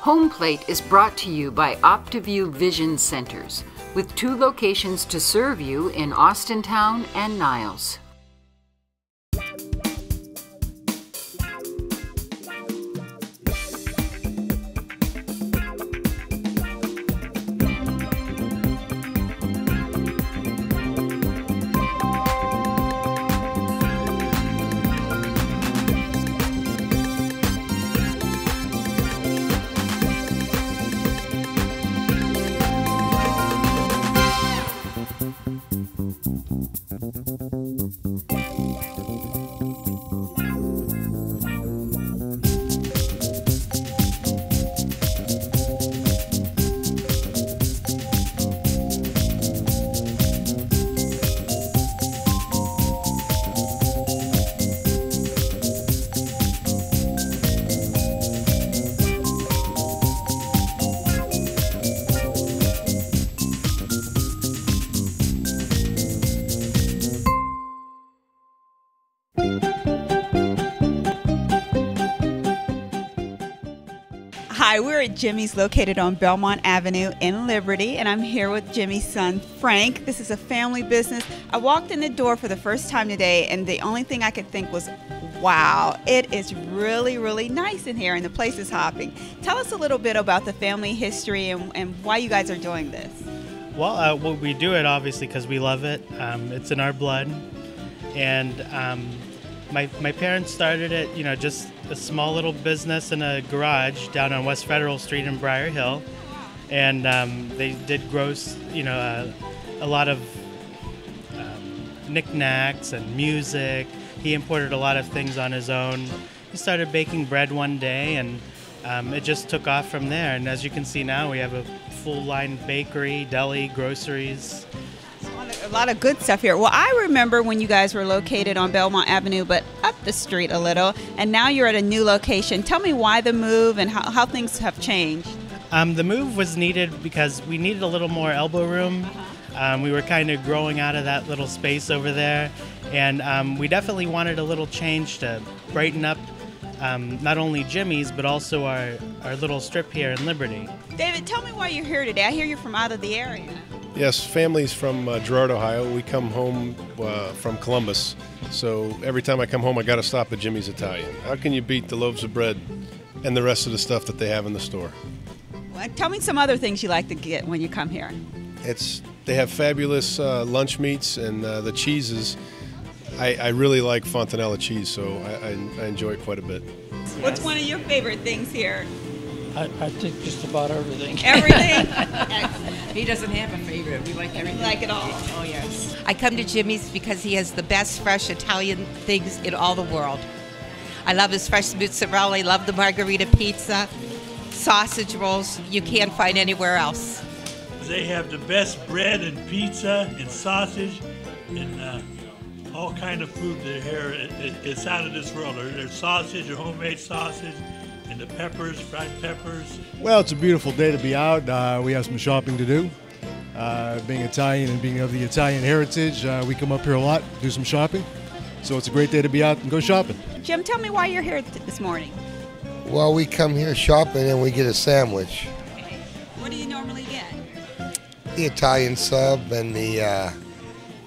Homeplate is brought to you by OptiView Vision Centers, with 2 locations to serve you in Austintown and Niles. Hi, we're at Jimmy's located on Belmont Avenue in Liberty, and I'm here with Jimmy's son, Frank. This is a family business. I walked in the door for the first time today, and the only thing I could think was, wow, it is really, really nice in here, and the place is hopping. Tell us a little bit about the family history and why you guys are doing this. Well, we do it obviously because we love it. It's in our blood, and my parents started it, you know, just a small little business in a garage down on West Federal Street in Briar Hill, and they did gross, you know, a lot of knickknacks and music. He imported a lot of things on his own. He started baking bread one day, and it just took off from there. And as you can see now, we have a full-line bakery, deli, groceries. A lot of good stuff here. Well, I remember when you guys were located on Belmont Avenue, but up the street a little, and now you're at a new location. Tell me why the move and how things have changed. The move was needed because we needed a little more elbow room. We were kind of growing out of that little space over there, and we definitely wanted a little change to brighten up not only Jimmy's, but also our little strip here in Liberty. David, tell me why you're here today. I hear you're from out of the area. Yes, family's from Girard, Ohio. We come home from Columbus, so every time I come home I got to stop at Jimmy's Italian. How can you beat the loaves of bread and the rest of the stuff that they have in the store? Well, tell me some other things you like to get when you come here. They have fabulous lunch meats, and the cheeses. I really like Fontanella cheese, so I enjoy it quite a bit. What's one of your favorite things here? I think just about everything. Everything? He doesn't have a favorite. We like everything. We like it all. Oh, yes. I come to Jimmy's because he has the best fresh Italian things in all the world. I love his fresh mozzarella. I love the margarita pizza, sausage rolls you can't find anywhere else. They have the best bread and pizza and sausage and all kind of food that here. It's out of this world. There's sausage, or homemade sausage, and the peppers, fried peppers. Well, it's a beautiful day to be out. We have some shopping to do. Being Italian and being of the Italian heritage, we come up here a lot, do some shopping. So it's a great day to be out and go shopping. Jim, tell me why you're here this morning. Well, we come here shopping and we get a sandwich. Okay. What do you normally get? The Italian sub and the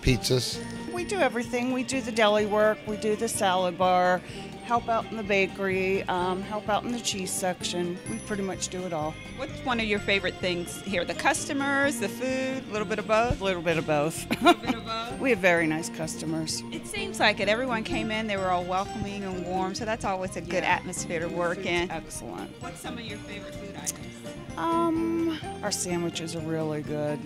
pizzas. We do everything. We do the deli work, we do the salad bar, help out in the bakery, help out in the cheese section. We pretty much do it all. What's one of your favorite things here? The customers, the food, a little bit of both? A little bit of both. A little bit of both? We have very nice customers. It seems like it. Everyone came in, they were all welcoming and warm, so that's always a good atmosphere to work in. Excellent. What's some of your favorite food items? Our sandwiches are really good.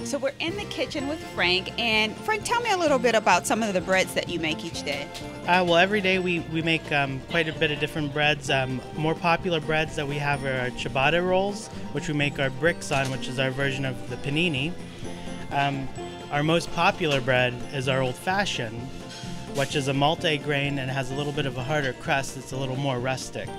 So we're in the kitchen with Frank, and Frank, tell me a little bit about some of the breads that you make each day. Well, every day we make quite a bit of different breads. More popular breads that we have are our ciabatta rolls, which we make our bricks on, which is our version of the panini. Our most popular bread is our old-fashioned, which is a multi-grain and has a little bit of a harder crust. It's a little more rustic.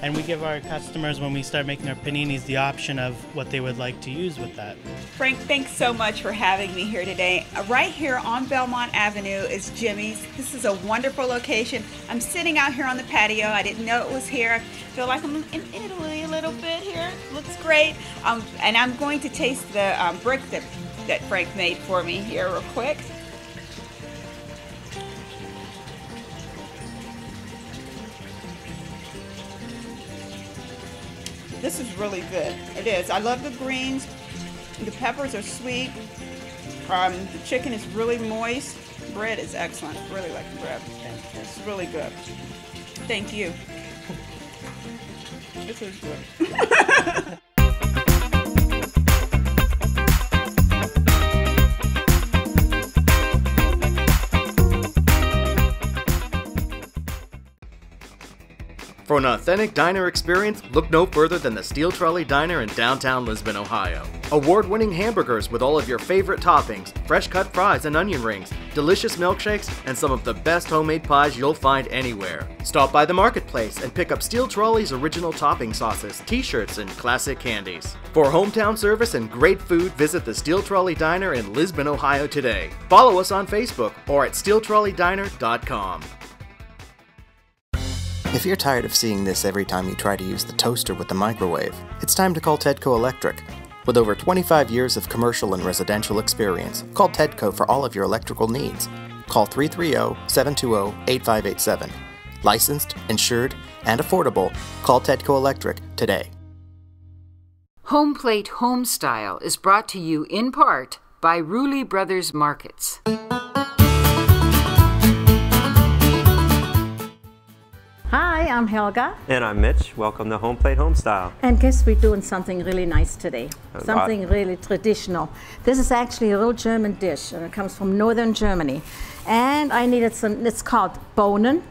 And we give our customers, when we start making our paninis, the option of what they would like to use with that. Frank, thanks so much for having me here today. Right here on Belmont Avenue is Jimmy's. This is a wonderful location. I'm sitting out here on the patio. I didn't know it was here. I feel like I'm in Italy a little bit here. Looks great. And I'm going to taste the brick that Frank made for me here real quick. This is really good. It is. I love the greens. The peppers are sweet. The chicken is really moist. Bread is excellent. Really like the bread. It's really good. Thank you. This is good. For an authentic diner experience, look no further than the Steel Trolley Diner in downtown Lisbon, Ohio. Award-winning hamburgers with all of your favorite toppings, fresh-cut fries and onion rings, delicious milkshakes, and some of the best homemade pies you'll find anywhere. Stop by the marketplace and pick up Steel Trolley's original topping sauces, t-shirts, and classic candies. For hometown service and great food, visit the Steel Trolley Diner in Lisbon, Ohio today. Follow us on Facebook or at steeltrolleydiner.com. If you're tired of seeing this every time you try to use the toaster with the microwave, it's time to call Tedco Electric. With over 25 years of commercial and residential experience, call Tedco for all of your electrical needs. Call 330-720-8587. Licensed, insured, and affordable, call Tedco Electric today. Homeplate Homestyle is brought to you in part by RUDY Brothers Markets. Hi, I'm Helga. And I'm Mitch. Welcome to Homeplate Homestyle. And guess we're doing something really nice today. Something really traditional. This is actually a real German dish, and it comes from northern Germany. And I needed some, it's called Bohnen,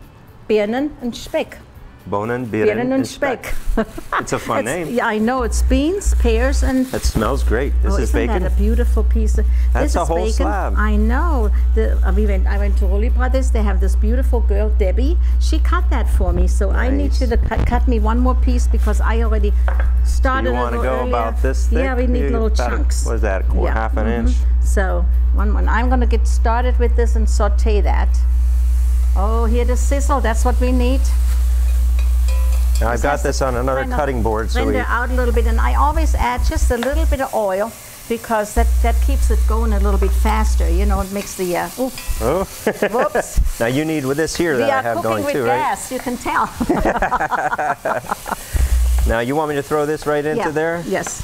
Birnen, and Speck. Bohnen, Birnen, and Speck. It's a fun name. Yeah, I know. It's beans, pears, and... That smells great. This is bacon. Isn't that a beautiful piece? That's a whole bacon. slab. I know. I went to RUDY Brothers. They have this beautiful girl, Debbie. She cut that for me, so nice. I need you to cut me one more piece because I already started you want a to little go earlier. about this thick? Yeah, we need little chunks. What is that, half an inch? So, one. I'm going to get started with this and saute that. Oh, hear the sizzle. That's what we need. Now I've got this on another cutting board, so render out a little bit, and I always add just a little bit of oil because that keeps it going a little bit faster. You know, it makes the whoops. Now you need with this here that I have going too, right? Gas, you can tell. Now you want me to throw this right into there? Yes.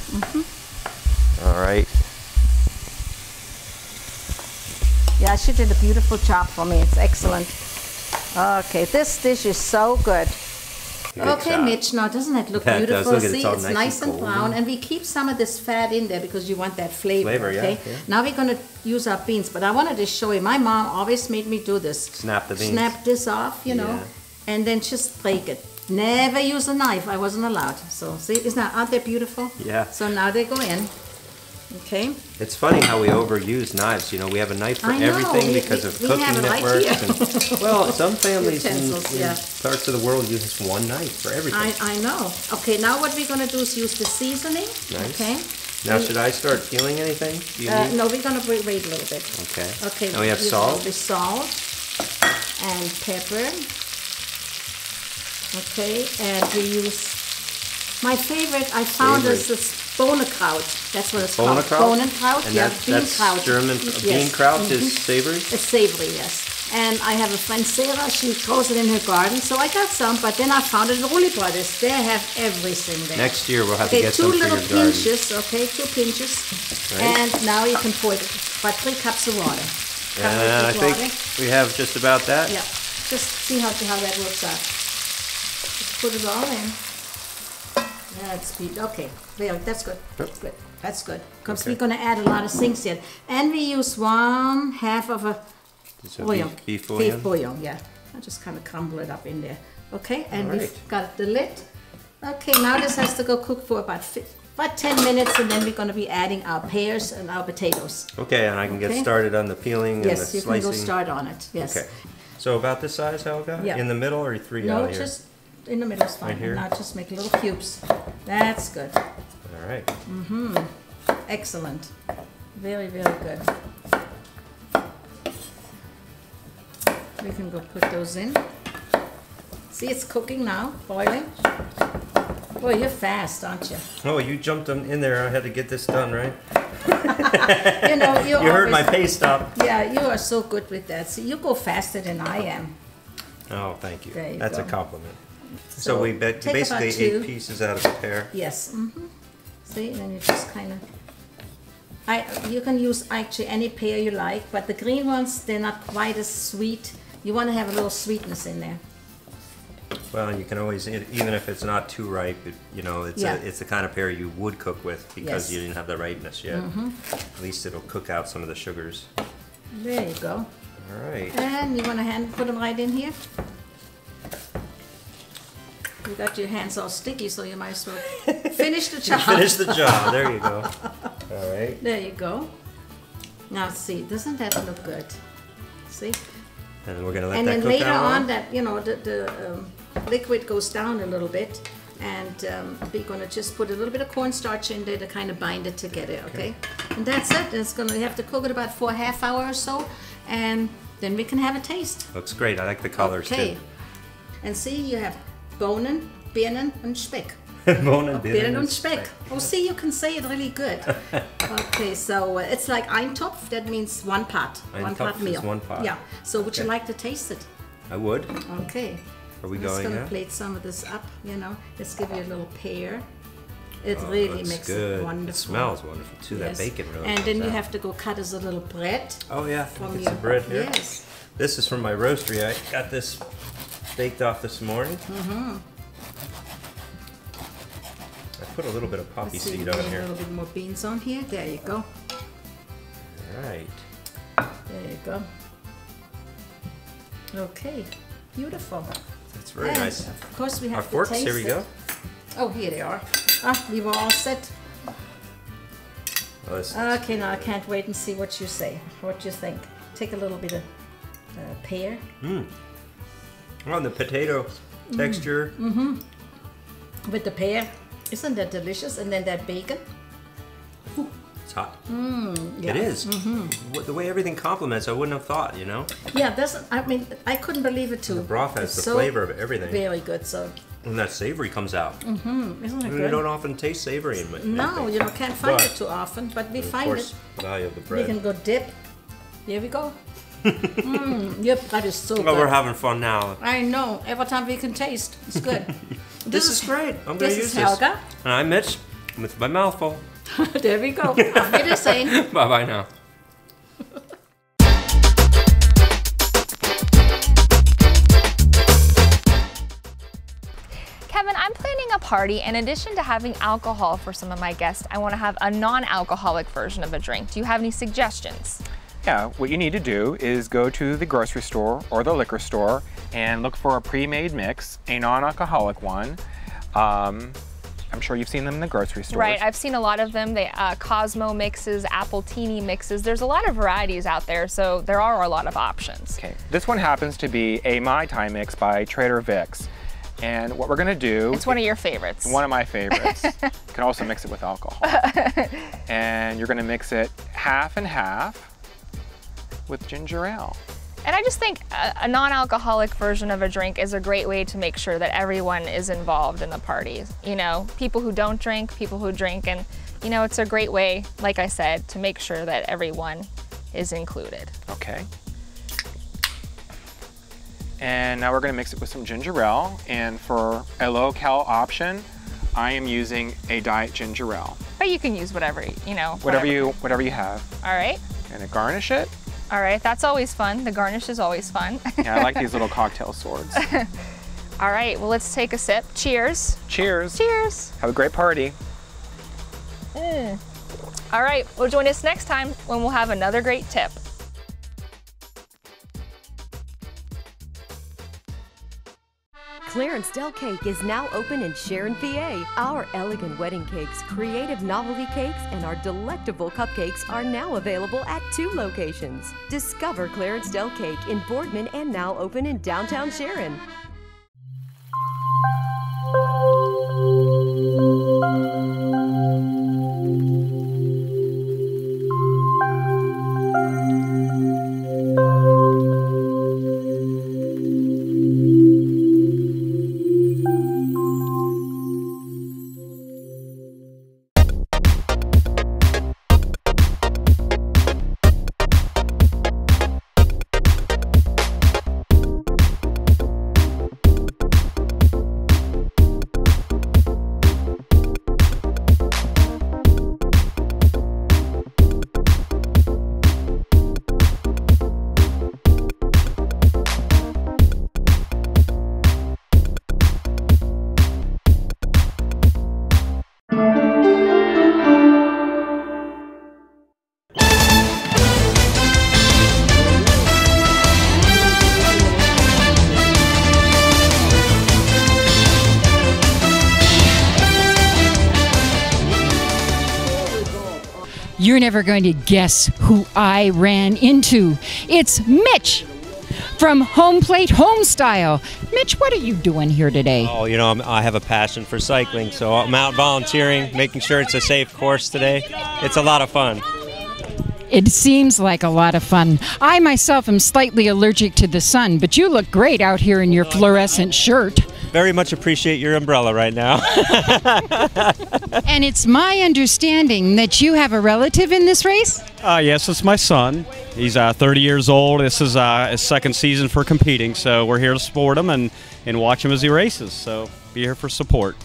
All right. Yeah, she did a beautiful job for me. It's excellent. Okay, this dish is so good. Okay, Mitch, now doesn't it look beautiful? See, it's nice and brown, and we keep some of this fat in there because you want that flavor, okay? Yeah. Now we're going to use our beans, but I wanted to show you, my mom always made me do this. Snap the beans. Snap this off, you know, and then just break it. Never use a knife, I wasn't allowed. So, see, aren't they beautiful? Yeah. So now they go in. Okay. It's funny how we overuse knives. You know, we have a knife for everything because of cooking networks. And, well, some families in parts of the world use one knife for everything. I know. Okay, now what we're going to do is use the seasoning. Nice. Okay. Now, should I start peeling anything? No, we're going to wait a little bit. Okay. Okay. Now we have salt. The salt and pepper. Okay, and we use my favorite. I found this Bohnenkraut. That's what it's called. Bohnenkraut. And yeah, that's German. Beankraut is savory? It's savory, yes. And I have a friend, Sarah, she grows it in her garden. So I got some, but then I found it at RUDY Brothers. They have everything there. Next year we'll have to get some for your garden. 2 little pinches, okay, 2 pinches. Right. And now you can pour it about 3 cups of water. And I think we have just about that. Yeah, just see how that works out. Just put it all in. That's good. Okay, there, that's good. That's good. That's good. Because we're going to add a lot of things here. And we use 1/2 of a bouillon. Beef bouillon? Beef bouillon, yeah. I'll just kind of crumble it up in there. Okay, and we've got the lid. Okay, now this has to go cook for about 10 minutes, and then we're going to be adding our pears and our potatoes. Okay, and I can get started on the peeling and the slicing. Yes, you can go start on it, yes. Okay. So about this size, Helga? Yeah. In the middle or 3 out here? No, in the middle is fine. Right here? Now just make little cubes. That's good. All right. Mm-hmm. Excellent. Very, very good. We can go put those in. See, it's cooking now, boiling. Boy, you're fast, aren't you? Oh, you jumped in there. I had to get this done, right? You know, you heard my pace stop. Yeah, you are so good with that. See, you go faster than I am. Oh, thank you. There you That's go. a compliment. So we take basically about 2. 8 pieces out of a pear. Yes. Mm-hmm. See, and then you just kind of. You can use actually any pear you like, but the green ones, they're not quite as sweet. You want to have a little sweetness in there. Well, and you can always, even if it's not too ripe, you know, it's the kind of pear you would cook with because you didn't have the ripeness yet. Mm-hmm. At least it'll cook out some of the sugars. There you go. All right. And you want to put them right in here. You got your hands all sticky, so you might as well finish the job. Finish the job. There you go. All right. There you go. Now see, doesn't that look good? See? And we're gonna let and that then cook later down on, that the liquid goes down a little bit, and we're gonna just put a little bit of cornstarch in there to kind of bind it together. Okay. And that's it. It's gonna you have to cook it about for a half hour or so, and then we can have a taste. Looks great. I like the colors too. And see, you have Bohnen, Birnen, and Speck. Bohnen, Birnen und Speck. Oh, see, you can say it really good. Okay, so it's like Eintopf. That means one pot. One pot meal. Is one pot. Yeah. So would you like to taste it? I would. Okay. Are we I'm going just gonna now? plate some of this up. You know, let's give you a little pear. It really makes it wonderful. It smells wonderful too. Yes. That bacon really. And then you comes have to go cut us a little bread. Oh yeah, from get your some bread here. Yes. This is from my roastery. I got this baked off this morning. Mm-hmm. I put a little bit of poppy Let's see, seed we on need here. a little bit more beans on here. There you go. All right. There you go. Okay, beautiful. That's very and nice. Of course, we have Our to forks, taste here we it. go. Oh, here they are. Ah, we were all set. Oh, this Okay, now I can't wait and see what you say. What you think? Take a little bit of pear. Well, the potato texture. Mm-hmm. With the pear. Isn't that delicious? And then that bacon. Ooh, it's hot. Yeah. It is. Mm-hmm. The way everything complements, I wouldn't have thought, you know? Yeah, I mean, I couldn't believe it too. The broth has It's the so flavor of everything. Very good, so. And that savory comes out. Mm-hmm. Isn't it You good? don't often taste savory in anything. No, you can't find it too often, but we find it. Of course, the value of the We bread. can go dip. Here we go. Your bread is so good. Well, we're having fun now. I know. Every time we can taste, it's good. This is great. I'm going to this use is this. Helga. And I'm Mitch with my mouth full. There we go. Auf Wiedersehen. Bye-bye now. Kevin, I'm planning a party. In addition to having alcohol for some of my guests, I want to have a non-alcoholic version of a drink. Do you have any suggestions? Yeah, what you need to do is go to the grocery store or the liquor store and look for a pre-made mix, a non-alcoholic one. I'm sure you've seen them in the grocery stores. Right, I've seen a lot of them. They Cosmo mixes, Appletini mixes. There's a lot of varieties out there, so there are a lot of options. Okay, this one happens to be a Mai Tai mix by Trader Vic's. And what we're gonna do... It's one of your favorites. One of my favorites. You can also mix it with alcohol. And you're gonna mix it half and half with ginger ale. And I just think a non-alcoholic version of a drink is a great way to make sure that everyone is involved in the party. You know, people who don't drink, people who drink, and you know, it's a great way, like I said, to make sure that everyone is included. Okay. And now we're gonna mix it with some ginger ale. And for a low-cal option, I am using a diet ginger ale. But you can use whatever, you know. Whatever you have. All right. Gonna garnish it. All right, that's always fun. The garnish is always fun. Yeah, I like these little cocktail swords. All right, well, let's take a sip. Cheers. Cheers. Cheers. Have a great party. All right, well, join us next time when we'll have another great tip. Clarence Del Cake is now open in Sharon, PA. Our elegant wedding cakes, creative novelty cakes, and our delectable cupcakes are now available at 2 locations. Discover Clarence Del Cake in Boardman and now open in downtown Sharon. You're never going to guess who I ran into. It's Mitch from Homeplate Homestyle. Mitch, what are you doing here today? Oh, you know, I have a passion for cycling, so I'm out volunteering, making sure it's a safe course today. It's a lot of fun. It seems like a lot of fun. I myself am slightly allergic to the sun, but you look great out here in your fluorescent shirt. Very much appreciate your umbrella right now. And it's my understanding that you have a relative in this race? Yes, it's my son. He's 30 years old. This is his second season for competing, so we're here to support him and watch him as he races. So be here for support.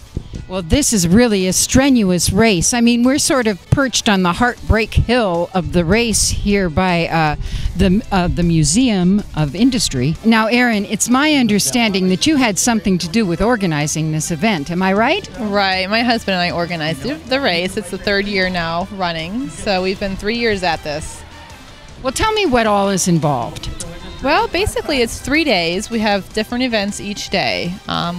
Well, this is really a strenuous race. I mean, we're sort of perched on the Heartbreak Hill of the race here by the Museum of Industry. Now, Erin, it's my understanding that you had something to do with organizing this event. Am I right? Right. My husband and I organized the race. It's the third year now running, so we've been 3 years at this. Well, tell me what all is involved. Well, basically it's 3 days. We have different events each day.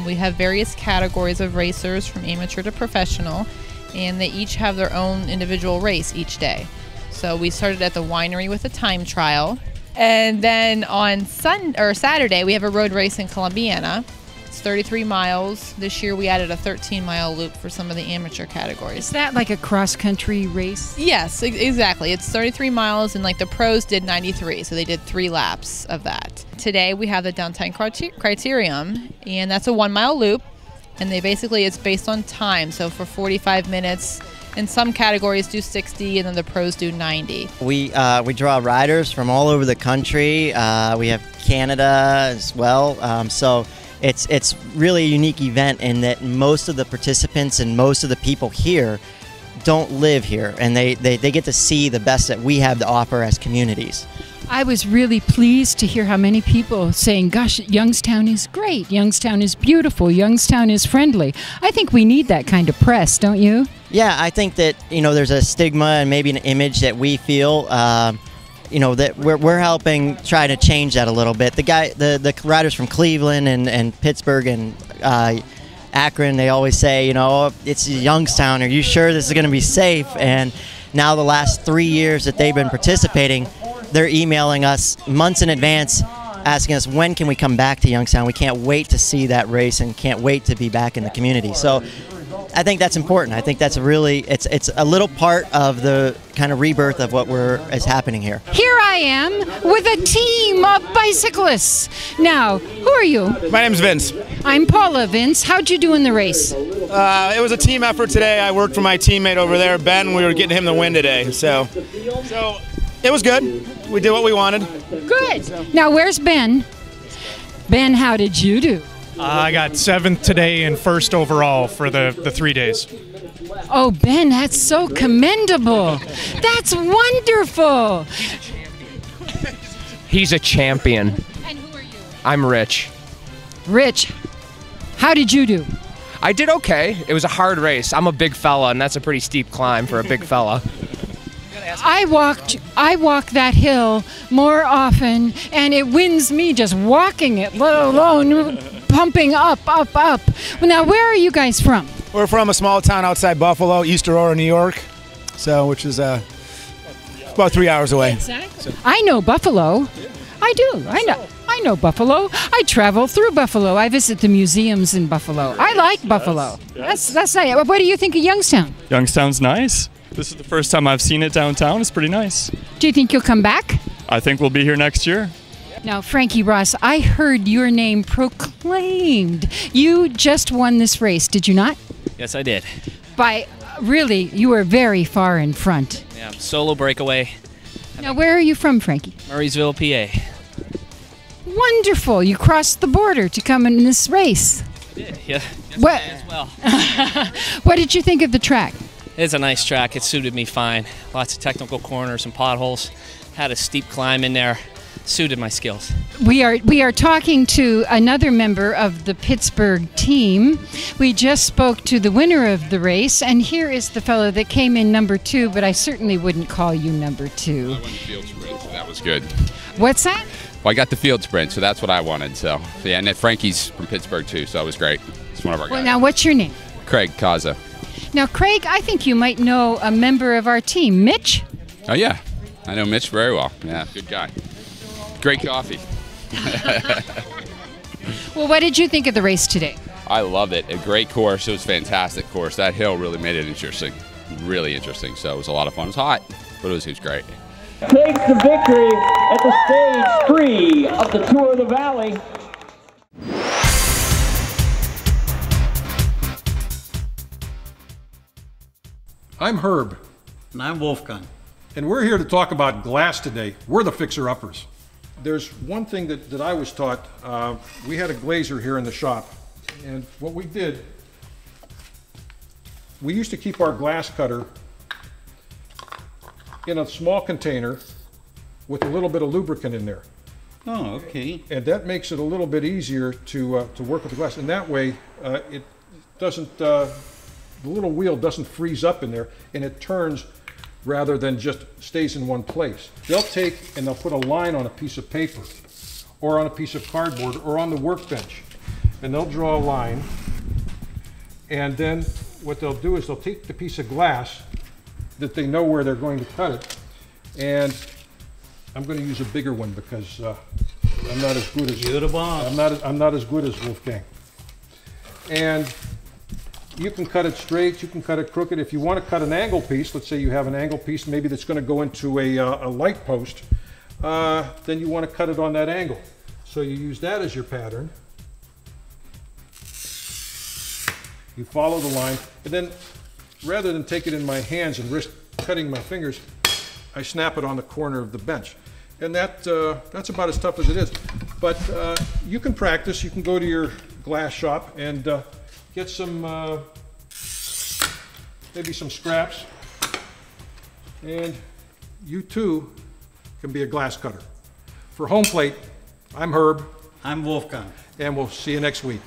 We have various categories of racers from amateur to professional, and they each have their own individual race each day. So we started at the winery with a time trial, and then on Saturday we have a road race in Columbiana. It's 33 miles. This year we added a 13-mile loop for some of the amateur categories. Is that like a cross-country race? Yes, exactly. It's 33 miles, and like the pros did 93, so they did 3 laps of that. Today we have the Downtown Criterium, and that's a 1-mile loop, and it's based on time. So for 45 minutes, and some categories do 60, and then the pros do 90. We draw riders from all over the country. We have Canada as well. So it's really a unique event in that most of the participants and most of the people here don't live here, and they get to see the best that we have to offer as communities. I was really pleased to hear how many people saying, gosh, Youngstown is great, Youngstown is beautiful, Youngstown is friendly. I think we need that kind of press, don't you? Yeah, I think that, there's a stigma and maybe an image that we feel that we're helping try to change that a little bit. The riders from Cleveland and Pittsburgh and Akron, they always say, it's Youngstown. Are you sure this is going to be safe? And now the last 3 years that they've been participating, they're emailing us months in advance, asking us when can we come back to Youngstown. We can't wait to see that race and can't wait to be back in the community. So I think that's important. I think that's it's a little part of the kind of rebirth of what is happening here. Here I am with a team of bicyclists. Now, who are you? My name's Vince. I'm Paula. Vince, how'd you do in the race? It was a team effort today. I worked for my teammate over there, Ben. We were getting him the win today, so it was good. We did what we wanted. Good. Now, where's Ben? Ben, how did you do? I got 7th today and 1st overall for the 3 days. Oh, Ben, that's so commendable. That's wonderful. He's a champion. And who are you? I'm Rich. Rich, how did you do? I did okay. It was a hard race. I'm a big fella, and that's a pretty steep climb for a big fella. I walk that hill more often, and it wins me just walking it, let alone pumping up. Well, now, where are you guys from? We're from a small town outside Buffalo, East Aurora, New York, which is about 3 hours away. Exactly. I know Buffalo. I do. I know Buffalo. I travel through Buffalo. I visit the museums in Buffalo. I like Buffalo. That's nice. What do you think of Youngstown? Youngstown's nice. This is the first time I've seen it downtown. It's pretty nice. Do you think you'll come back? I think we'll be here next year. Now, Frankie Ross, I heard your name proclaimed. You just won this race, did you not? Yes, I did. Really, you were very far in front. Yeah, solo breakaway. Now, where are you from, Frankie? Murraysville, PA. Wonderful. You crossed the border to come in this race. I did, yeah. What? As well. What did you think of the track? It's a nice track. It suited me fine. Lots of technical corners and potholes. Had a steep climb in there. Suited my skills. We are talking to another member of the Pittsburgh team. We just spoke to the winner of the race, and here is the fellow that came in number 2, but I certainly wouldn't call you number 2. I won the field sprint, so that was good. What's that? Well, I got the field sprint, so that's what I wanted. So yeah, and Frankie's from Pittsburgh too, so that was great. It's one of our guys. Well, now what's your name? Craig COZZA. Now, Craig, I think you might know a member of our team, Mitch. Oh, yeah. I know Mitch very well. Yeah, good guy. Great coffee. Well, what did you think of the race today? I loved it. A great course. It was a fantastic course. That hill really made it interesting. Really interesting. So it was a lot of fun. It was hot, but it was great. Takes the victory at the stage 3 of the Tour of the Valley. I'm Herb. And I'm Wolfgang. And we're here to talk about glass today. We're the fixer-uppers. There's one thing that I was taught. We had a glazer here in the shop. And what we did, we used to keep our glass cutter in a small container with a little bit of lubricant in there. Oh, okay. And that makes it a little bit easier to work with the glass. And that way, it doesn't, the little wheel doesn't freeze up in there, and it turns rather than just stays in one place. They'll take and they'll put a line on a piece of paper or on a piece of cardboard or on the workbench, and they'll draw a line, and then what they'll do is they'll take the piece of glass that they know where they're going to cut it, and I'm going to use a bigger one because I'm not as good as I'm not as good as Wolfgang. And you can cut it straight, you can cut it crooked. If you want to cut an angle piece, let's say you have an angle piece maybe that's going to go into a light post, then you want to cut it on that angle. So you use that as your pattern. You follow the line, and then rather than take it in my hands and risk cutting my fingers, I snap it on the corner of the bench. And that's about as tough as it is. But you can practice. You can go to your glass shop and get some, maybe some scraps, and you too can be a glass cutter. For Homeplate, I'm Herb. I'm Wolfgang. And we'll see you next week.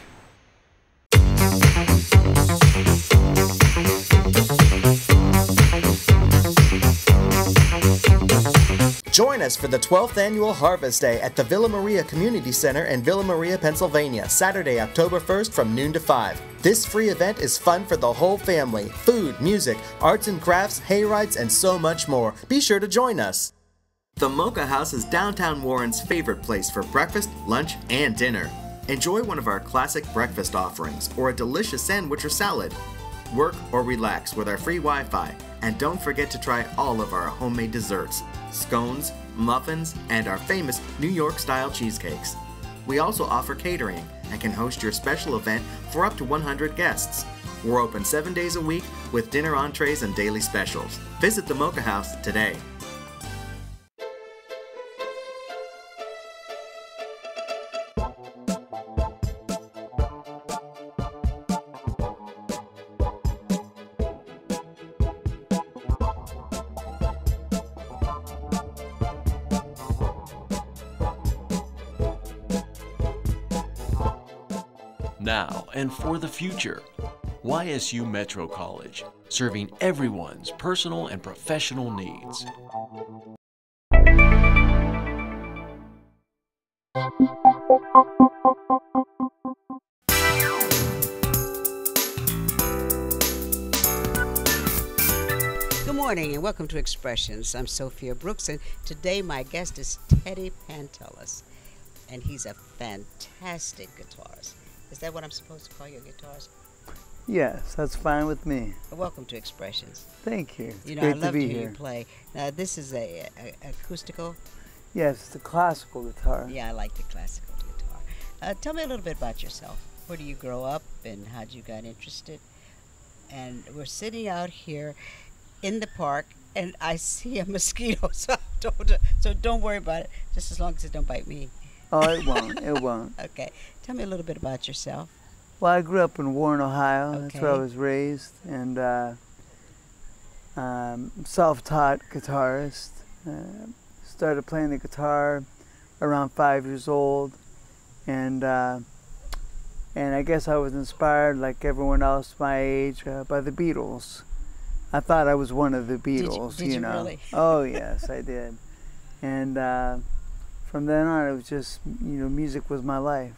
Join us for the 12th Annual Harvest Day at the Villa Maria Community Center in Villa Maria, Pennsylvania, Saturday, October 1st from noon to 5. This free event is fun for the whole family. Food, music, arts and crafts, hay rides, and so much more. Be sure to join us. The Mocha House is downtown Warren's favorite place for breakfast, lunch, and dinner. Enjoy one of our classic breakfast offerings or a delicious sandwich or salad. Work or relax with our free Wi-Fi. And don't forget to try all of our homemade desserts, scones, muffins, and our famous New York-style cheesecakes. We also offer catering and can host your special event for up to 100 guests. We're open 7 days a week with dinner entrees and daily specials. Visit the Mocha House today. Now and for the future, YSU Metro College, serving everyone's personal and professional needs. Good morning and welcome to Expressions. I'm Sophia Brooks, and today my guest is Teddy Pantelis, and he's a fantastic guitarist. Is that what I'm supposed to call your guitarist? Yes, that's fine with me. Welcome to Expressions. Thank you. It's you know, great I love to be to hear here. you play. Now, this is a acoustical? Yes, it's a classical guitar. Yeah, I like the classical guitar. Tell me a little bit about yourself. Where do you grow up and how'd you got interested? And we're sitting out here in the park, and I see a mosquito, so don't worry about it, just as long as it don't bite me. Oh, it won't. It won't. Okay. Tell me a little bit about yourself. Well, I grew up in Warren, Ohio. Okay. That's where I was raised, and self-taught guitarist. Started playing the guitar around 5 years old, and I guess I was inspired, like everyone else my age, by the Beatles. I thought I was one of the Beatles. Did you know. really? Oh yes, I did. And from then on, it was just, you know, music was my life.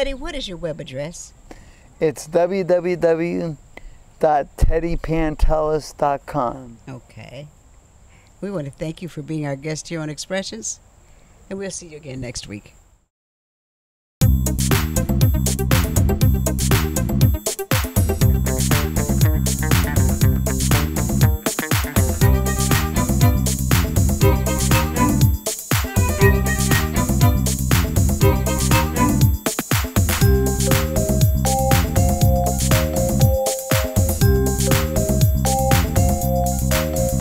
Teddy, what is your web address? It's www.teddypantelis.com. Okay. We want to thank you for being our guest here on Expressions, and we'll see you again next week.